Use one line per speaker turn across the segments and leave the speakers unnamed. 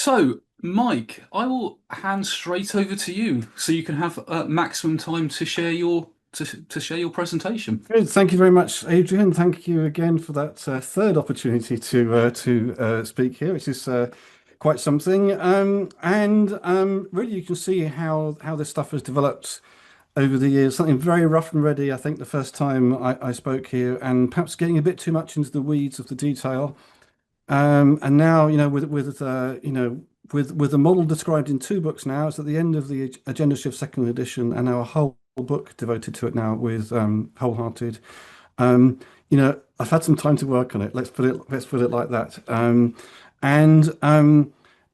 So, Mike, I will hand straight over to you so you can have maximum time to share to share your presentation.
Good. Thank you very much, Adrian. Thank you again for that third opportunity to speak here, which is quite something. And really, you can see how this stuff has developed over the years. Something very rough and ready. I think the first time I spoke here, and perhaps getting a bit too much into the weeds of the detail. And now, with the model described in two books now, it's at the end of the Agendashift second edition, and now a whole book devoted to it now with Wholehearted. I've had some time to work on it. Let's put it like that. And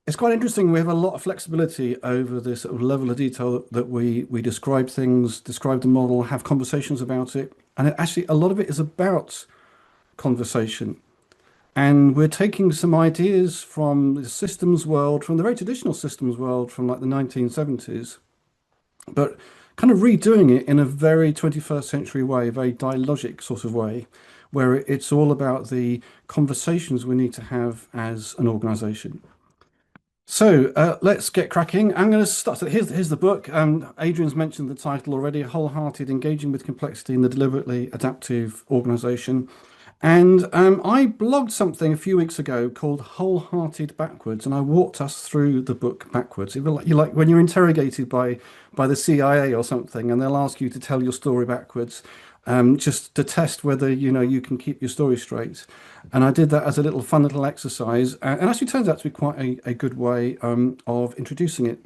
it's quite interesting. We have a lot of flexibility over the sort of level of detail that we describe things, describe the model, have conversations about it, and actually a lot of it is about conversation. And we're taking some ideas from the systems world, from the very traditional systems world from like the 1970s, but kind of redoing it in a very 21st century way, a very dialogic sort of way, where it's all about the conversations we need to have as an organization. So let's get cracking. I'm going to start. So here's the book. Adrian's mentioned the title already, Wholehearted, Engaging with Complexity in the Deliberately Adaptive Organization. And I blogged something a few weeks ago called Wholehearted Backwards, and I walked us through the book backwards. It will, you like when you're interrogated by the CIA or something, and they'll ask you to tell your story backwards, just to test whether you can keep your story straight. And I did that as a little fun little exercise, and actually turns out to be quite a good way of introducing it.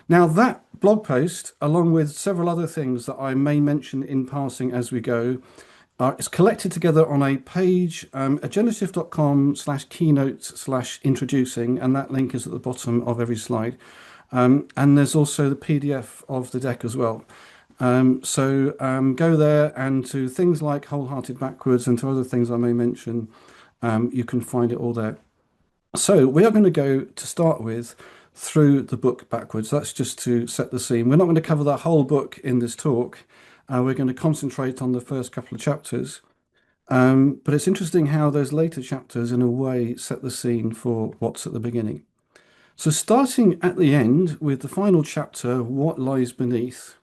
Now that blog post, along with several other things that I may mention in passing as we go, it's collected together on a page, agendashift.com/keynotes/introducing, and that link is at the bottom of every slide. And there's also the PDF of the deck as well. So go there, and to things like Wholehearted Backwards and to other things I may mention, you can find it all there. So we are going to go to start with through the book backwards. That's just to set the scene. We're not going to cover the whole book in this talk. We're going to concentrate on the first couple of chapters. But it's interesting how those later chapters, in a way, set the scene for what's at the beginning. So starting at the end with the final chapter, What Lies Beneath.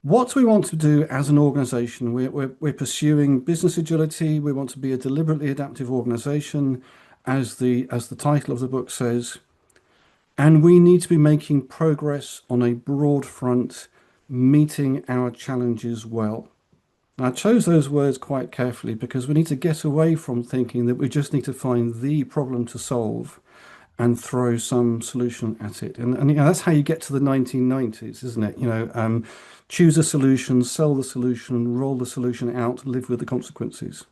What we want to do as an organization, we're pursuing business agility. We want to be a deliberately adaptive organization, as the title of the book says. And we need to be making progress on a broad front, meeting our challenges well. I chose those words quite carefully because we need to get away from thinking that we just need to find the problem to solve and throw some solution at it. And that's how you get to the 1990s, isn't it? Choose a solution, sell the solution, roll the solution out, live with the consequences.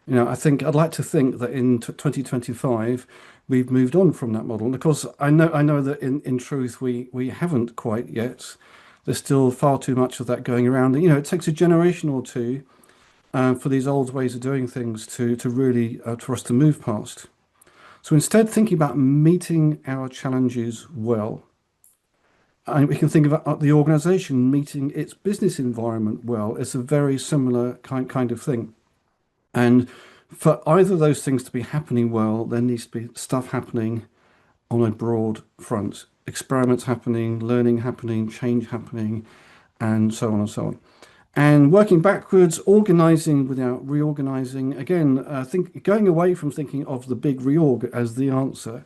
I'd like to think that in 2025 we've moved on from that model. And of course, I know that in truth we haven't quite yet. There's still far too much of that going around. It takes a generation or two for these old ways of doing things to really for us to move past. So instead, thinking about meeting our challenges well, and we can think about the organization meeting its business environment well. It's a very similar kind of thing. And for either of those things to be happening well, there needs to be stuff happening on a broad front. Experiments happening, learning happening, change happening, and so on and so on. And working backwards, organizing without reorganizing. Again, going away from thinking of the big reorg as the answer.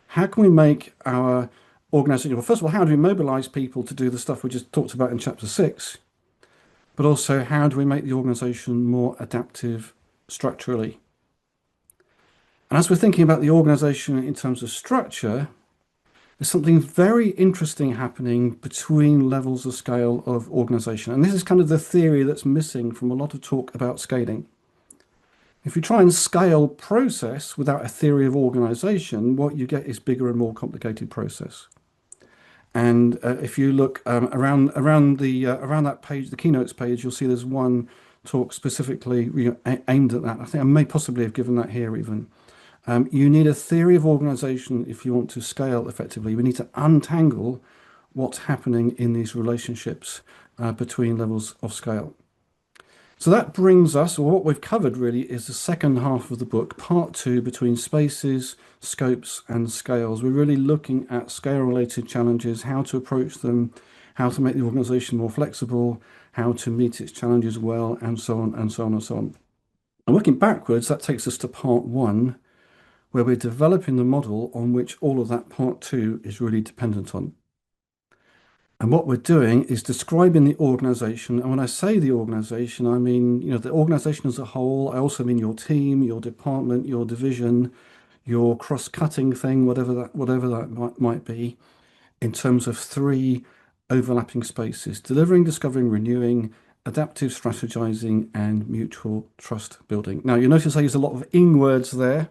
How can we make our organization? Well, first of all, how do we mobilize people to do the stuff we just talked about in chapter 6? But also, how do we make the organization more adaptive structurally? And as we're thinking about the organization in terms of structure, there's something very interesting happening between levels of scale of organization. And this is kind of the theory that's missing from a lot of talk about scaling. If you try and scale process without a theory of organization, what you get is bigger and more complicated process. And if you look around that page, the keynotes page, you'll see there's one talk specifically aimed at that. I think I may possibly have given that here even. You need a theory of organization if you want to scale effectively. We need to untangle what's happening in these relationships between levels of scale. So that brings us, or what we've covered really, is the second half of the book, part two, between spaces, scopes, and scales. We're really looking at scale-related challenges, how to approach them, how to make the organization more flexible, how to meet its challenges well, and so on and so on and so on. And working backwards, that takes us to part one, where we're developing the model on which all of that part two is really dependent on. And what we're doing is describing the organization. And when I say the organization, I mean, the organization as a whole. I also mean your team, your department, your division, your cross-cutting thing, whatever that might be, in terms of three overlapping spaces: delivering, discovering, renewing, adaptive strategizing, and mutual trust building. Now, you notice I use a lot of ing words there.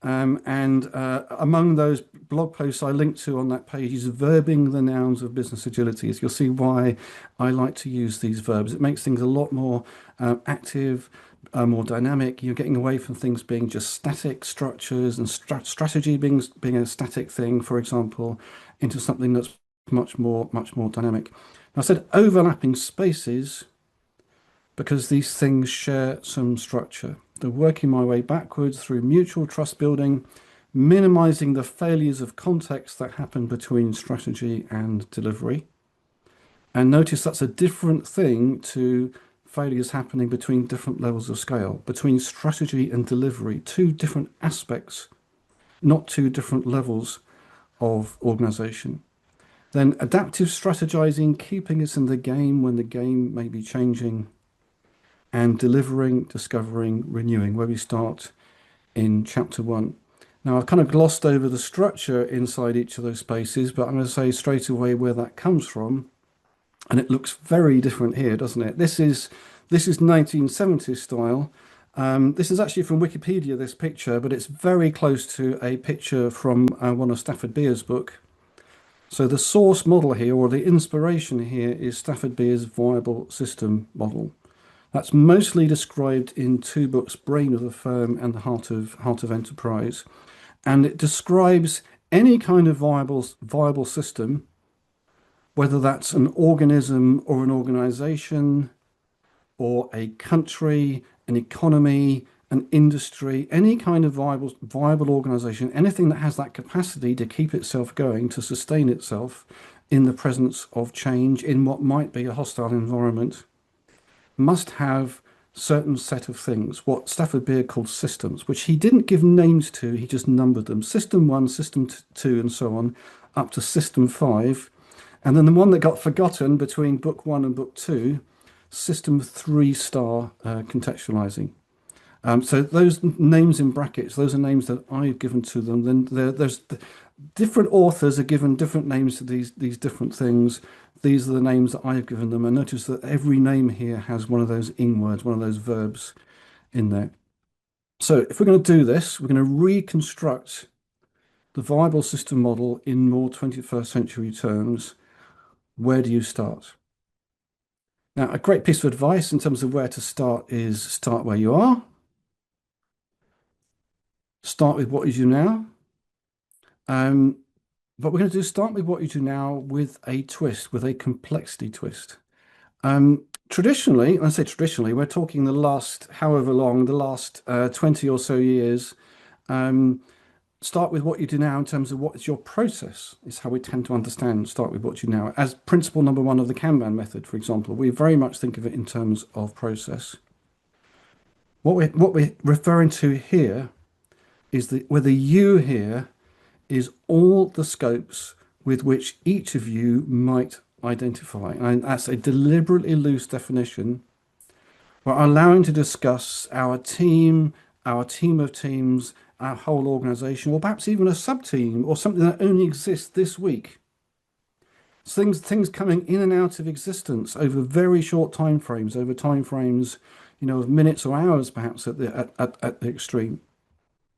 And among those blog posts I linked to on that page is verbing the nouns of business agility. So you'll see why I like to use these verbs. It makes things a lot more active, more dynamic. You're getting away from things being just static structures and strategy being a static thing, for example, into something that's much more dynamic. Now, I said overlapping spaces because these things share some structure. They're working my way backwards through mutual trust building, minimizing the failures of context that happen between strategy and delivery. And notice that's a different thing to failures happening between different levels of scale, between strategy and delivery, two different aspects, not two different levels of organization. Then adaptive strategizing, keeping us in the game when the game may be changing, and delivering, discovering, renewing, where we start in chapter one. Now, I've kind of glossed over the structure inside each of those spaces, but I'm going to say straight away where that comes from. And it looks very different here, doesn't it? This is 1970s style. This is actually from Wikipedia, this picture, but it's very close to a picture from one of Stafford Beer's book. So the source model here, or the inspiration here, is Stafford Beer's viable system model. That's mostly described in two books, Brain of the Firm and The Heart of Enterprise. And it describes any kind of viable system, whether that's an organism or an organization or a country, an economy, an industry, any kind of viable organization, anything that has that capacity to keep itself going, to sustain itself in the presence of change in what might be a hostile environment, must have certain set of things, what Stafford Beer called systems, which he didn't give names to, he just numbered them. System 1, System 2, and so on, up to System 5. And then the one that got forgotten between Book 1 and Book 2, System 3-star contextualizing. So those names in brackets, those are names that I've given to them. Then there's different authors are given different names to these different things. These are the names that I've given them. And notice that every name here has one of those ing words, one of those verbs in there. So if we're going to do this, we're going to reconstruct the viable system model in more 21st century terms. Where do you start? Now, a great piece of advice in terms of where to start is start where you are. Start with what you do now. But we're going to start with what you do now with a twist, with a complexity twist. Traditionally, when I say traditionally, we're talking the last, however long, the last 20 or so years. Start with what you do now in terms of what is your process, is how we tend to understand start with what you do now. As principle number one of the Kanban method, for example, we very much think of it in terms of process. What we're referring to here is where the you here is all the scopes with which each of you might identify. And that's a deliberately loose definition. We're allowing to discuss our team of teams, our whole organization, or perhaps even a sub-team or something that only exists this week. Things coming in and out of existence over very short time frames, of minutes or hours, perhaps at the extreme.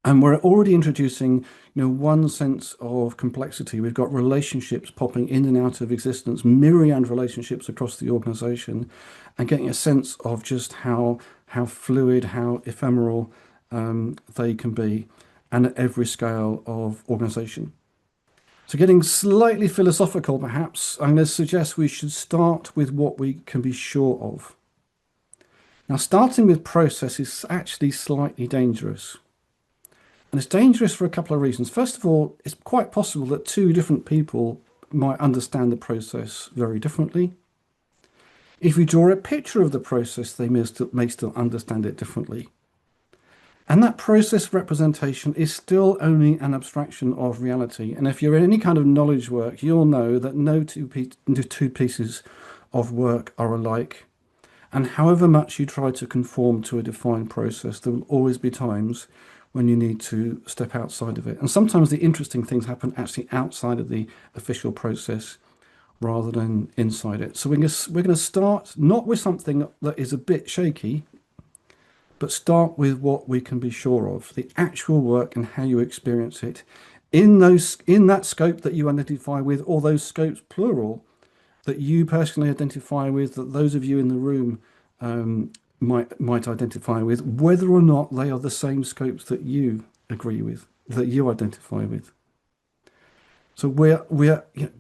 And we're already introducing, one sense of complexity. We've got relationships popping in and out of existence, myriad relationships across the organization, and getting a sense of just how fluid, how ephemeral they can be, and at every scale of organization. So getting slightly philosophical, perhaps, I'm going to suggest we should start with what we can be sure of. Now, starting with process is actually slightly dangerous. And it's dangerous for a couple of reasons. First of all, it's quite possible that two different people might understand the process very differently. If you draw a picture of the process, they may still understand it differently. And that process representation is still only an abstraction of reality. And if you're in any kind of knowledge work, you'll know that no two pieces of work are alike. And however much you try to conform to a defined process, there will always be times when you need to step outside of it. And sometimes the interesting things happen actually outside of the official process rather than inside it. So we're going to start not with something that is a bit shaky, but start with what we can be sure of, the actual work and how you experience it in that scope that you identify with, or those scopes plural that you personally identify with, that those of you in the room might identify with, whether or not they are the same scopes that you agree with, that you identify with. So we're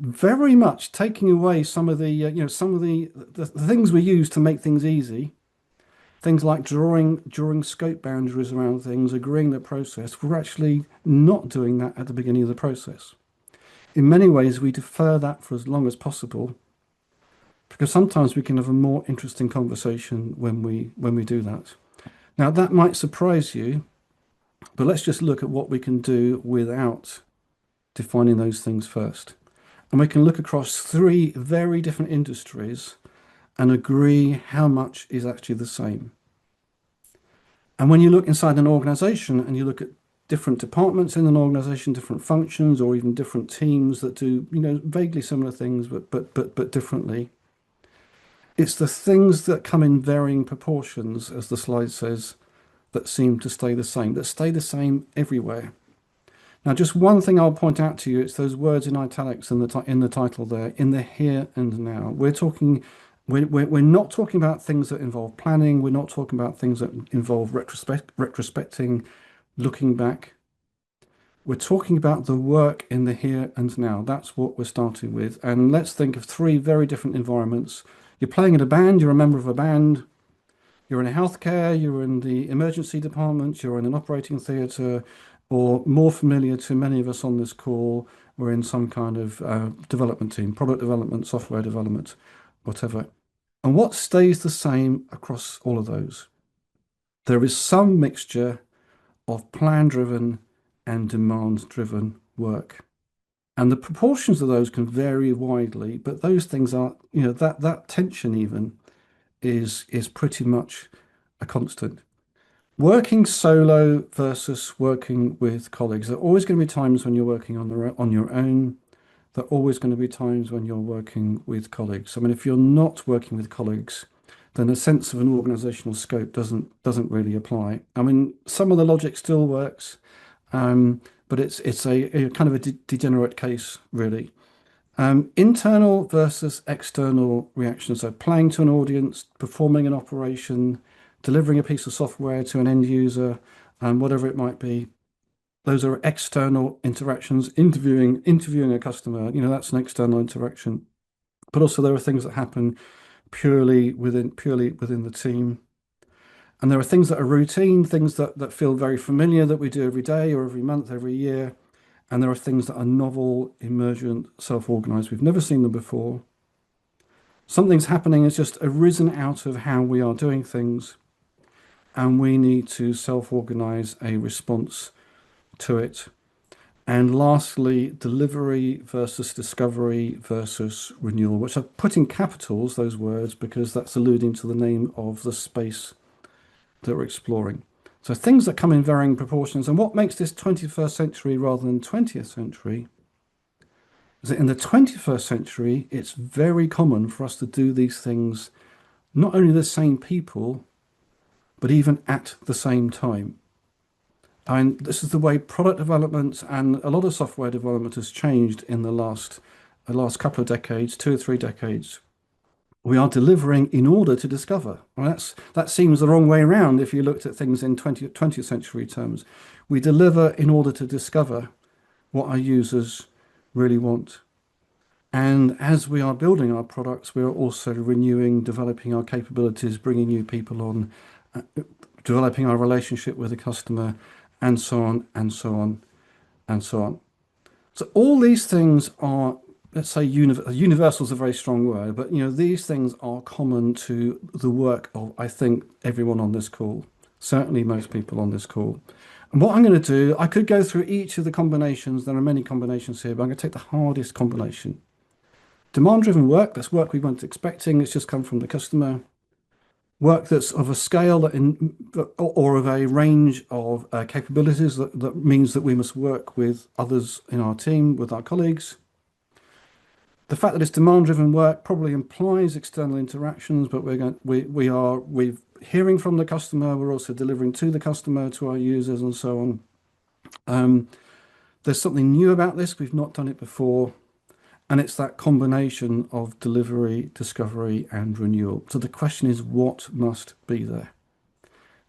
very much taking away some of the things we use to make things easy. Things like drawing scope boundaries around things, agreeing the process. We're actually not doing that at the beginning of the process. In many ways, we defer that for as long as possible, because sometimes we can have a more interesting conversation when we do that. Now, that might surprise you, but let's just look at what we can do without defining those things first. And we can look across three very different industries and agree how much is actually the same. And when you look inside an organization and you look at different departments in an organization, different functions, or even different teams that do, vaguely similar things, but differently, it's the things that come in varying proportions, as the slide says, that seem to stay the same, that stay the same everywhere. Now, just one thing I'll point out to you, it's those words in italics in the title there, in the here and now. We're not talking about things that involve planning. We're not talking about things that involve retrospecting, looking back. We're talking about the work in the here and now. That's what we're starting with. And let's think of three very different environments. You're playing in a band, you're a member of a band, you're in a healthcare, you're in the emergency department, you're in an operating theatre, or more familiar to many of us on this call, we're in some kind of development team, product development, software development, whatever. And what stays the same across all of those? There is some mixture of plan-driven and demand-driven work. And the proportions of those can vary widely, but those things are, that tension even is pretty much a constant. Working solo versus working with colleagues. There are always going to be times when you're working on your own. There are always going to be times when you're working with colleagues. I mean, if you're not working with colleagues, then a sense of an organizational scope doesn't really apply. I mean, some of the logic still works, but it's a kind of a degenerate case, really. Internal versus external reactions. So playing to an audience, performing an operation, delivering a piece of software to an end user, whatever it might be. Those are external interactions. Interviewing a customer, that's an external interaction. But also there are things that happen purely within the team. And there are things that are routine, things that feel very familiar that we do every day or every month, every year. And there are things that are novel, emergent, self-organized. We've never seen them before. Something's happening, it's just arisen out of how we are doing things. And we need to self-organize a response to it. And lastly, delivery versus discovery versus renewal, which I've put in capitals, those words, because that's alluding to the name of the space that we're exploring. So things that come in varying proportions. And what makes this 21st century rather than 20th century is that in the 21st century, it's very common for us to do these things, not only the same people, but even at the same time. And this is the way product development and a lot of software development has changed in the last couple of decades, 2 or 3 decades. We are delivering in order to discover. Well, that seems the wrong way around if you looked at things in 20th century terms. We deliver in order to discover what our users really want. And as we are building our products, we are also renewing, developing our capabilities, bringing new people on, uh, developing our relationship with the customer, and so on, and so on, and so on. So all these things are, let's say, universal is a very strong word, but these things are common to the work of, I think, everyone on this call, certainly most people on this call. And what I'm going to do, I could go through each of the combinations. There are many combinations here, but I'm going to take the hardest combination. Demand-driven work, that's work we weren't expecting. It's just come from the customer. Work that's of a scale or of a range of capabilities that means that we must work with others in our team, with our colleagues. The fact that it's demand-driven work probably implies external interactions, but we're hearing from the customer. We're also delivering to the customer, to our users, and so on. There's something new about this. We've not done it before. And it's that combination of delivery, discovery, and renewal. So the question is, what must be there?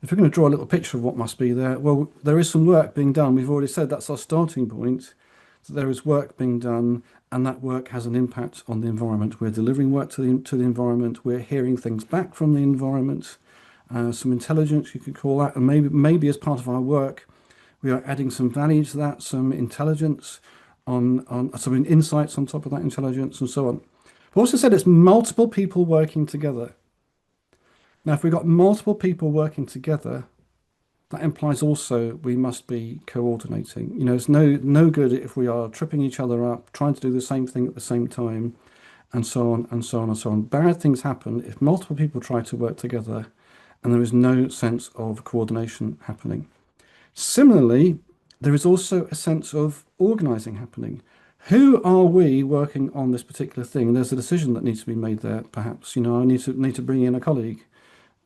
If we're going to draw a little picture of what must be there, well, there is some work being done. We've already said that's our starting point. So there is work being done, and that work has an impact on the environment. We're delivering work to the environment. We're hearing things back from the environment. Some intelligence, you could call that. And maybe as part of our work, we are adding some value to that, some intelligence, on some insights on top of that intelligence, and so on. I've also said it's multiple people working together. Now, if we've got multiple people working together, that implies also we must be coordinating. It's no good if we are tripping each other up, trying to do the same thing at the same time, and so on, and so on, and so on. Bad things happen if multiple people try to work together and there is no sense of coordination happening. Similarly, there is also a sense of organizing happening. Who are we working on this particular thing? There's a decision that needs to be made there, perhaps. I need to bring in a colleague,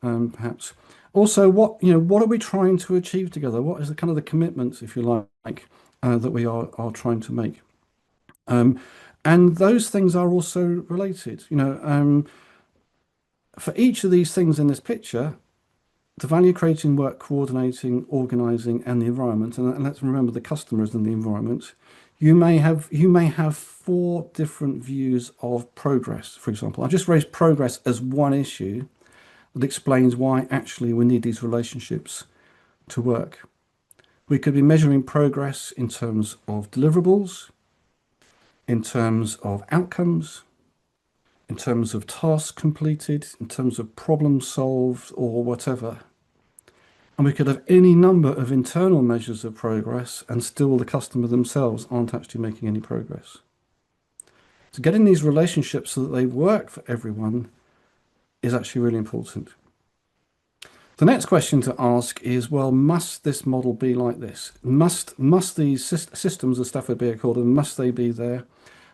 perhaps. Also, what are we trying to achieve together? What is the kind of the commitments, if you like, that we are trying to make? And those things are also related. For each of these things in this picture, the value creating work, coordinating, organizing, and the environment, and let's remember the customers and the environment. You may have four different views of progress. For example, I've just raised progress as one issue that explains why actually we need these relationships to work. We could be measuring progress in terms of deliverables, in terms of outcomes, in terms of tasks completed, in terms of problems solved, or whatever. And we could have any number of internal measures of progress, and still the customer themselves aren't actually making any progress. So getting these relationships so that they work for everyone is actually really important. The next question to ask is, well, must this model be like this? Must these systems, as Stafford beer called them, must they be there?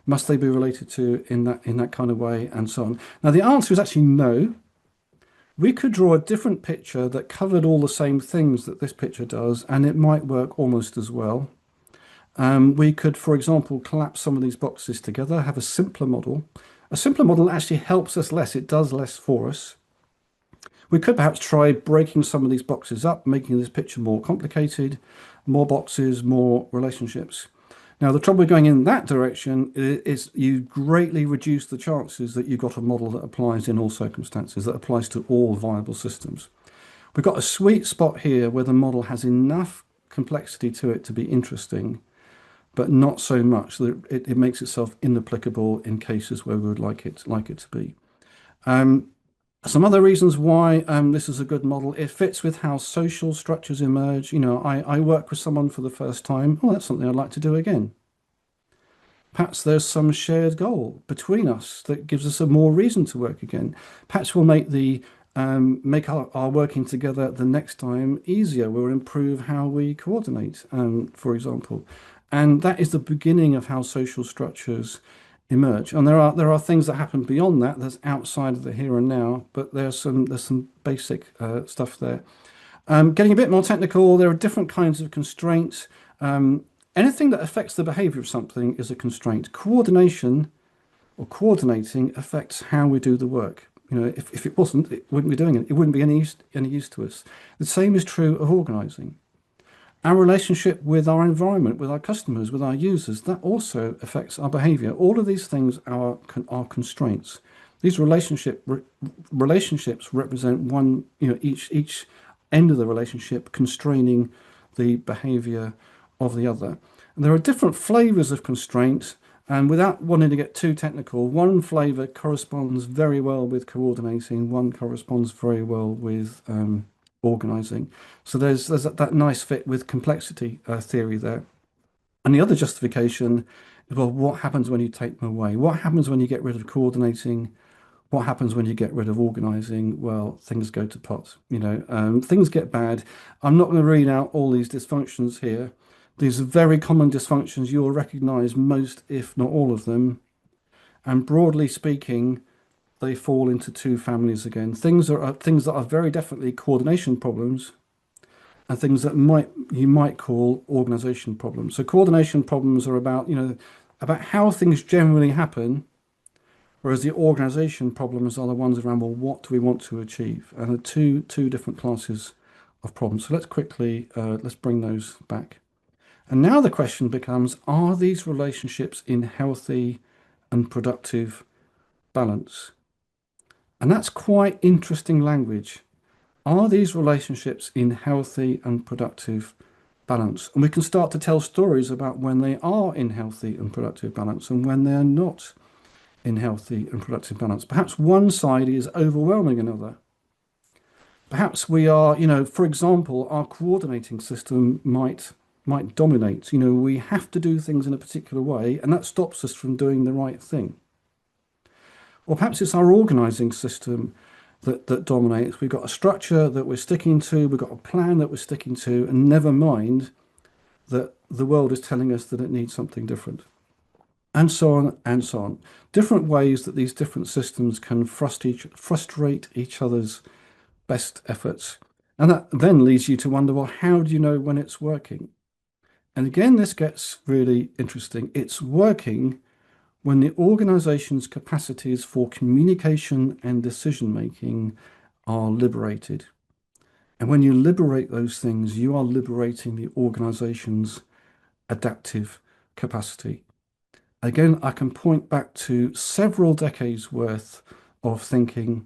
Must they be related to in that kind of way, and so on? Now, the answer is actually no. We could draw a different picture that covered all the same things that this picture does, and it might work almost as well. We could, for example, collapse some of these boxes together, have a simpler model. A simpler model actually helps us less. It does less for us. We could perhaps try breaking some of these boxes up, making this picture more complicated, more boxes, more relationships. Now, the trouble with going in that direction is you greatly reduce the chances that you've got a model that applies in all circumstances, that applies to all viable systems. We've got a sweet spot here where the model has enough complexity to it to be interesting, but not so much that it makes itself inapplicable in cases where we would like it to be. Some other reasons why this is a good model: it fits with how social structures emerge. I work with someone for the first time. Oh, that's something I'd like to do again. Perhaps there's some shared goal between us that gives us a more reason to work again. Perhaps we'll make our working together the next time easier. We'll improve how we coordinate, for example. And that is the beginning of how social structures emerge. And there are things that happen beyond that, that's outside of the here and now, but there's some basic stuff there. Getting a bit more technical, there are different kinds of constraints. Anything that affects the behavior of something is a constraint. Coordination or coordinating affects how we do the work. If it wasn't, it wouldn't be doing it. It wouldn't be any use to us. The same is true of organizing. Our relationship with our environment, with our customers, with our users, that also affects our behavior. All of these things are constraints. These relationships represent one, each end of the relationship constraining the behavior of the other. And there are different flavors of constraints, and without wanting to get too technical, one flavor corresponds very well with coordinating, one corresponds very well with organizing. So there's that nice fit with complexity theory there. And the other justification is, well, what happens when you take them away? What happens when you get rid of coordinating? What happens when you get rid of organizing? Well, things go to pot. Things get bad. I'm not going to read out all these dysfunctions here. These are very common dysfunctions. You'll recognize most, if not all of them. And broadly speaking, they fall into two families again. Things that are very definitely coordination problems, and things that you might call organization problems. So coordination problems are about how things generally happen, whereas the organization problems are the ones around, well, what do we want to achieve? And the two different classes of problems. So let's bring those back. And now the question becomes, are these relationships in healthy and productive balance? And that's quite interesting language. Are these relationships in healthy and productive balance? And we can start to tell stories about when they are in healthy and productive balance and when they are not in healthy and productive balance. Perhaps one side is overwhelming another. Perhaps we are, for example, our coordinating system might dominate. We have to do things in a particular way, and that stops us from doing the right thing. Or perhaps it's our organizing system that dominates. We've got a structure that we're sticking to, we've got a plan that we're sticking to, and never mind that the world is telling us that it needs something different. And so on and so on. Different ways that these different systems can frustrate each other's best efforts. And that then leads you to wonder, well, how do you know when it's working? And again, this gets really interesting. It's working when the organization's capacities for communication and decision making are liberated. And when you liberate those things, you are liberating the organization's adaptive capacity. Again, I can point back to several decades worth of thinking.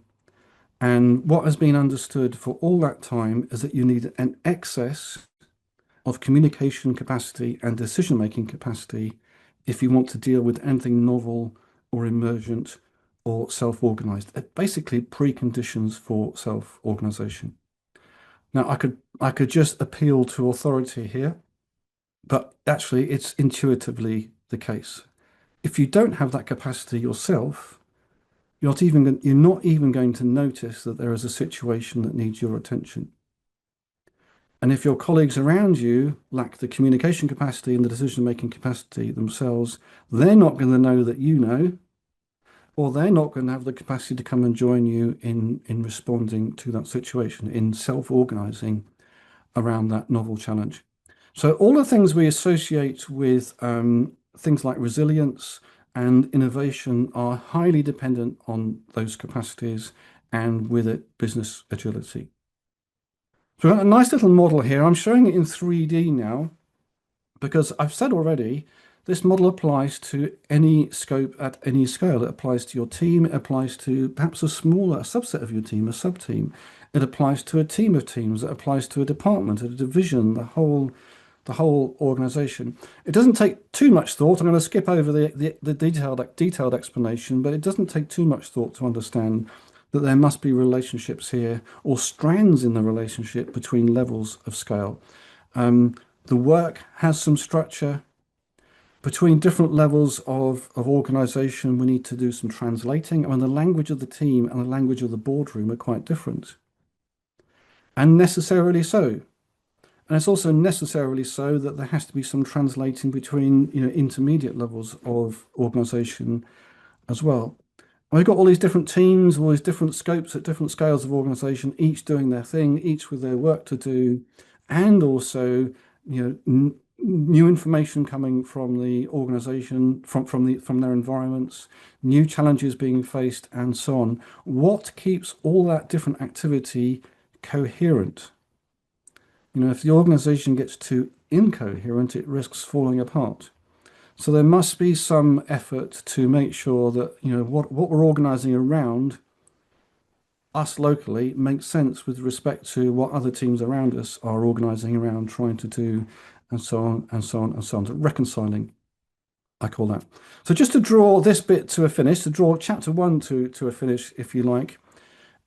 And what has been understood for all that time is that you need an excess of communication capacity and decision-making capacity if you want to deal with anything novel or emergent or self-organized. Basically, preconditions for self-organization. Now, I could just appeal to authority here, but actually, it's intuitively the case. If you don't have that capacity yourself, you're not even going to notice that there is a situation that needs your attention. And if your colleagues around you lack the communication capacity and the decision-making capacity themselves, they're not going to know that you know, or they're not going to have the capacity to come and join you in responding to that situation, in self-organizing around that novel challenge. So all the things we associate with things like resilience and innovation are highly dependent on those capacities and with it, business agility. So we've got a nice little model here. I'm showing it in 3D now because I've said already, this model applies to any scope at any scale. It applies to your team. It applies to perhaps a subset of your team, a sub-team. It applies to a team of teams. It applies to a department, a division, the whole organization. It doesn't take too much thought. I'm going to skip over the detailed explanation, but it doesn't take too much thought to understand that there must be relationships here or strands in the relationship between levels of scale. The work has some structure. Between different levels of organization, we need to do some translating. I mean, the language of the team and the language of the boardroom are quite different. And necessarily so. And it's also necessarily so that there has to be some translating between, intermediate levels of organization as well. We've got all these different teams, all these different scopes at different scales of organization, each doing their thing, each with their work to do, and also, new information coming from the organization, from their environments, new challenges being faced, and so on. What keeps all that different activity coherent? If the organization gets too incoherent, it risks falling apart. So there must be some effort to make sure that, what we're organizing around us locally makes sense with respect to what other teams around us are organizing around, trying to do, and so on and so on and so on. So reconciling, I call that. So just to draw this bit to a finish, to draw chapter one to a finish, if you like,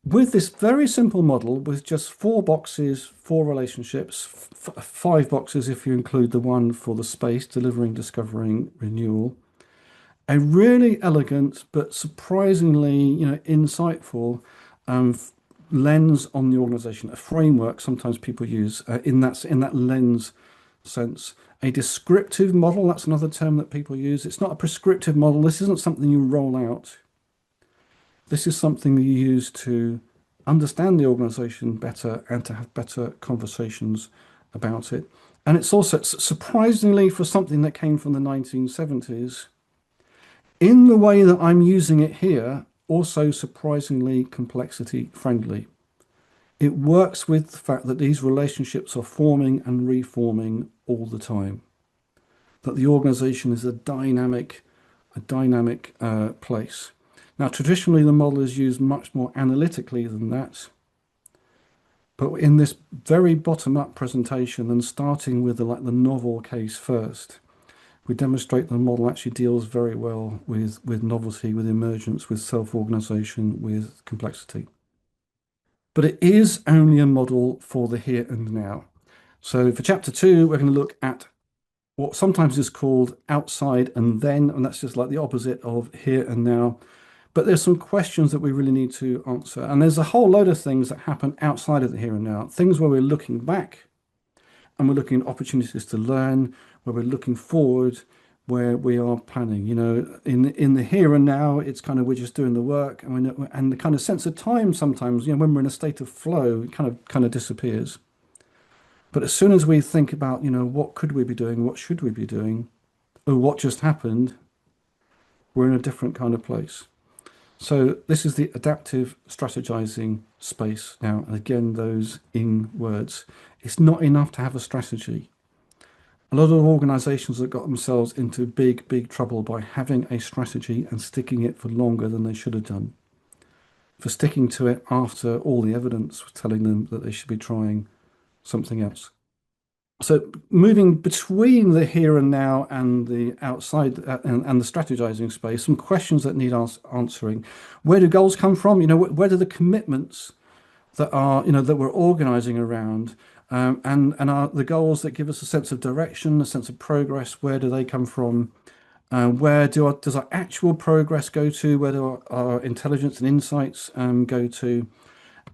with this very simple model with just 4 boxes, 4 relationships, 5 boxes if you include the one for the space, delivering, discovering, renewal. A really elegant but surprisingly, insightful um, lens on the organization, a framework sometimes people use in that lens sense. A descriptive model, that's another term that people use. It's not a prescriptive model. This isn't something you roll out. This is something that you use to understand the organization better and to have better conversations about it. And it's also surprisingly for something that came from the 1970s, in the way that I'm using it here, also surprisingly complexity friendly. It works with the fact that these relationships are forming and reforming all the time, that the organization is a dynamic place. Now, traditionally, the model is used much more analytically than that. But in this very bottom-up presentation, and starting with the novel case first, we demonstrate the model actually deals very well with novelty, with emergence, with self-organization, with complexity. But it is only a model for the here and now. So for chapter 2, we're going to look at what sometimes is called outside and then, and that's just like the opposite of here and now. But there's some questions that we really need to answer. And there's a whole load of things that happen outside of the here and now, things where we're looking back and we're looking at opportunities to learn, where we're looking forward, where we are planning. In the here and now, it's kind of we're just doing the work, and the kind of sense of time sometimes, when we're in a state of flow, it kind of disappears. But as soon as we think about, what could we be doing, what should we be doing, or what just happened, we're in a different kind of place. So this is the adaptive strategizing space. Now, again, those in words. It's not enough to have a strategy. A lot of organizations have got themselves into big, big trouble by having a strategy and sticking it for longer than they should have done. For sticking to it after all the evidence was telling them that they should be trying something else. So moving between the here and now and the outside and the strategizing space, some questions that need answering. Where do goals come from? Where do the commitments that we're organizing around and are the goals that give us a sense of direction, a sense of progress, where do they come from? Where does our actual progress go to? Where do our intelligence and insights go to?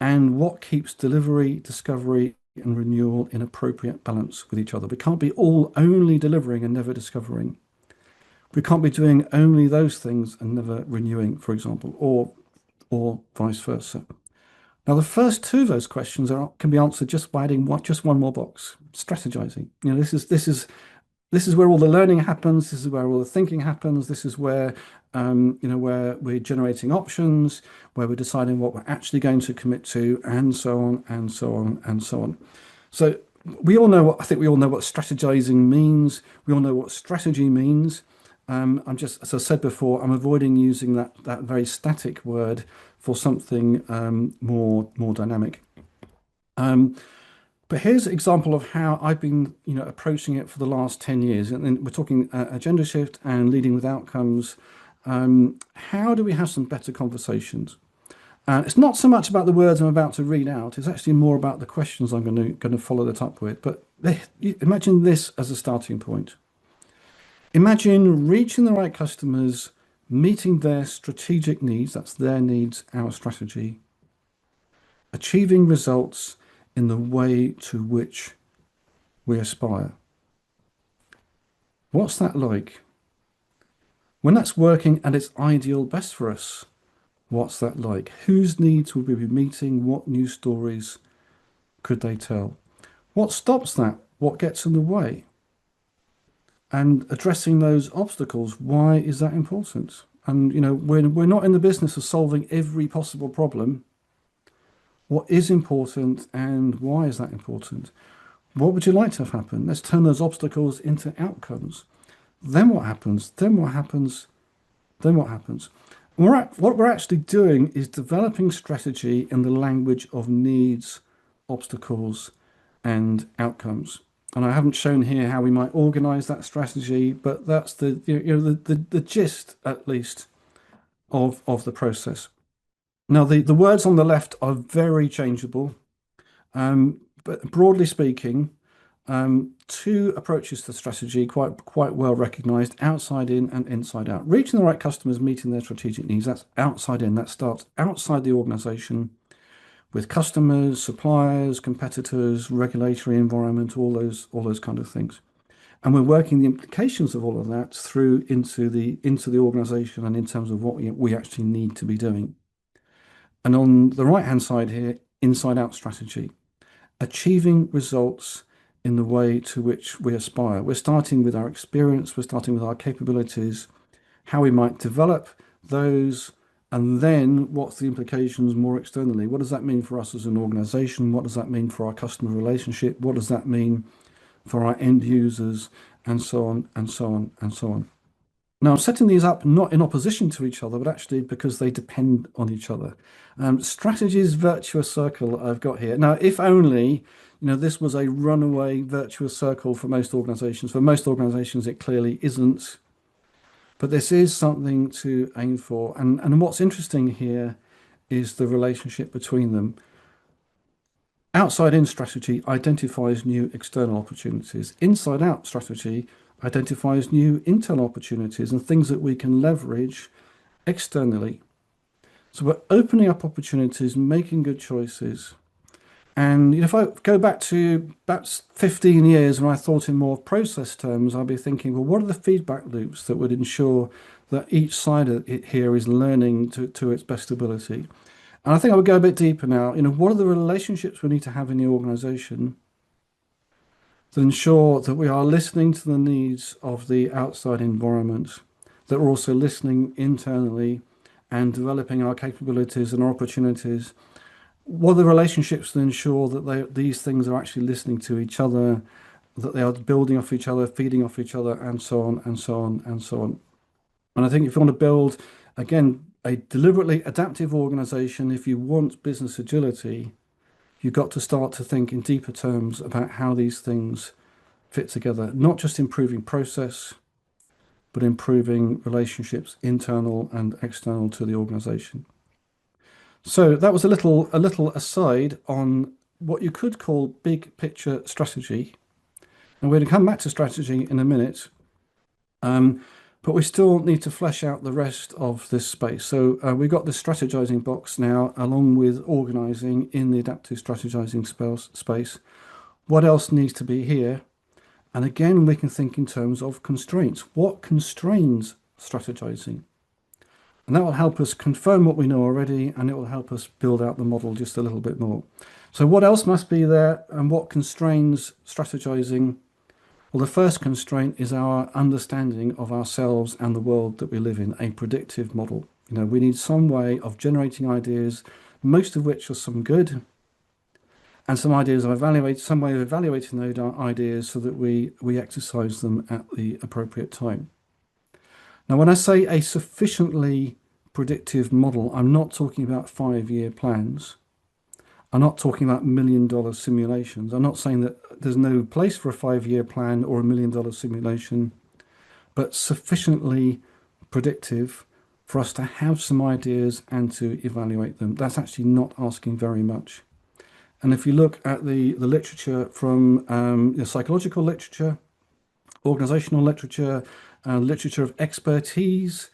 And what keeps delivery, discovery, and renewal in appropriate balance with each other? We can't be all only delivering and never discovering. We can't be doing only those things and never renewing, for example, or vice versa. Now, the first two of those questions can be answered just by adding just one more box: strategizing. This is where all the learning happens. This is where all the thinking happens. This is where where we're generating options, where we're deciding what we're actually going to commit to, and so on and so on and so on. So I think we all know what strategizing means. We all know what strategy means. As I said before, I'm avoiding using that very static word for something more dynamic. But here's an example of how I've been, approaching it for the last 10 years. And we're talking agenda shift and leading with outcomes. How do we have some better conversations? It's not so much about the words I'm about to read out. It's actually more about the questions I'm going to follow that up with. But imagine this as a starting point. Imagine reaching the right customers, meeting their strategic needs. That's their needs, our strategy. Achieving results in the way to which we aspire. What's that like? When that's working and it's ideal best for us, what's that like? Whose needs will we be meeting? What new stories could they tell? What stops that? What gets in the way? And addressing those obstacles, why is that important? And, we're not in the business of solving every possible problem. What is important and why is that important? What would you like to have happen? Let's turn those obstacles into outcomes. Then what happens? Then what happens? Then what happens? What we're actually doing is developing strategy in the language of needs, obstacles, and outcomes. And I haven't shown here how we might organize that strategy, but that's the gist, at least, of the process. Now, the words on the left are very changeable, but broadly speaking, two approaches to strategy quite well recognized: outside in and inside out. Reaching the right customers, meeting their strategic needs. That's outside in. That starts outside the organization with customers, suppliers, competitors, regulatory environment, all those kind of things. And we're working the implications of all of that through into the organization and in terms of what we actually need to be doing. And on the right hand side here, inside out strategy, achieving results in the way to which we aspire. We're starting with our experience, we're starting with our capabilities, how we might develop those, and then what's the implications more externally? What does that mean for us as an organization? What does that mean for our customer relationship? What does that mean for our end users? And so on, and so on, and so on. Now, I'm setting these up not in opposition to each other, but actually because they depend on each other. Strategy's virtuous circle I've got here. Now, if only, this was a runaway virtuous circle for most organizations. For most organizations, it clearly isn't. But this is something to aim for. And what's interesting here is the relationship between them. Outside in strategy identifies new external opportunities. Inside out strategy identifies new internal opportunities and things that we can leverage externally. So we're opening up opportunities, making good choices. And if I go back to about 15 years when I thought in more process terms, I'd be thinking, well, what are the feedback loops that would ensure that each side of it here is learning to its best ability? And I think I would go a bit deeper now. What are the relationships we need to have in the organization to ensure that we are listening to the needs of the outside environment, that we're also listening internally and developing our capabilities and our opportunities? What are the relationships to ensure that these things are actually listening to each other, that they are building off each other, feeding off each other, and so on, and so on, and so on. And I think if you want to build, again, a deliberately adaptive organization, if you want business agility, you've got to start to think in deeper terms about how these things fit together, not just improving process, but improving relationships, internal and external to the organization. So that was a little aside on what you could call big picture strategy. And we're going to come back to strategy in a minute. But we still need to flesh out the rest of this space. So we've got this strategizing box now, along with organizing in the adaptive strategizing space. What else needs to be here? And again, we can think in terms of constraints. What constrains strategizing? And that will help us confirm what we know already, and it will help us build out the model just a little bit more. So what else must be there, and what constrains strategizing? Well, the first constraint is our understanding of ourselves and the world that we live in, a predictive model. We need some way of generating ideas, most of which are some good, and some way of evaluating those ideas so that we exercise them at the appropriate time. Now, when I say a sufficiently predictive model, I'm not talking about 5-year plans. I'm not talking about $1 million simulations. I'm not saying that there's no place for a 5-year plan or $1 million simulation, but sufficiently predictive for us to have some ideas and to evaluate them. That's actually not asking very much. And if you look at the literature from the psychological literature, organizational literature, literature of expertise,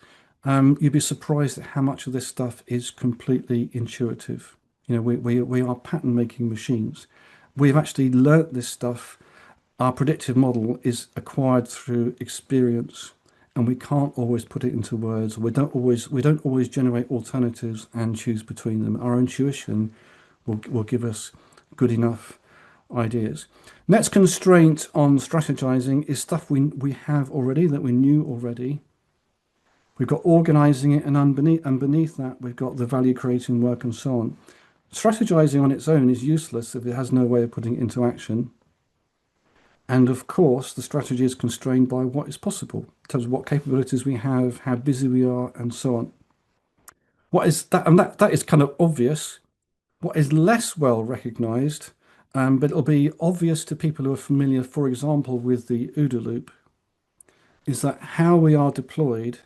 you'd be surprised at how much of this stuff is completely intuitive. We are pattern making machines. We've actually learnt this stuff. Our predictive model is acquired through experience, and we can't always put it into words. We don't always generate alternatives and choose between them. Our intuition will give us good enough ideas. Next constraint on strategizing is stuff we have already, that we knew already. We've got organizing it, and beneath that, we've got the value creating work and so on. Strategizing on its own is useless if it has no way of putting it into action. And of course, the strategy is constrained by what is possible in terms of what capabilities we have, how busy we are, and so on. What is that? And that is kind of obvious. What is less well recognized, but it'll be obvious to people who are familiar, for example, with the OODA loop, is that how we are deployed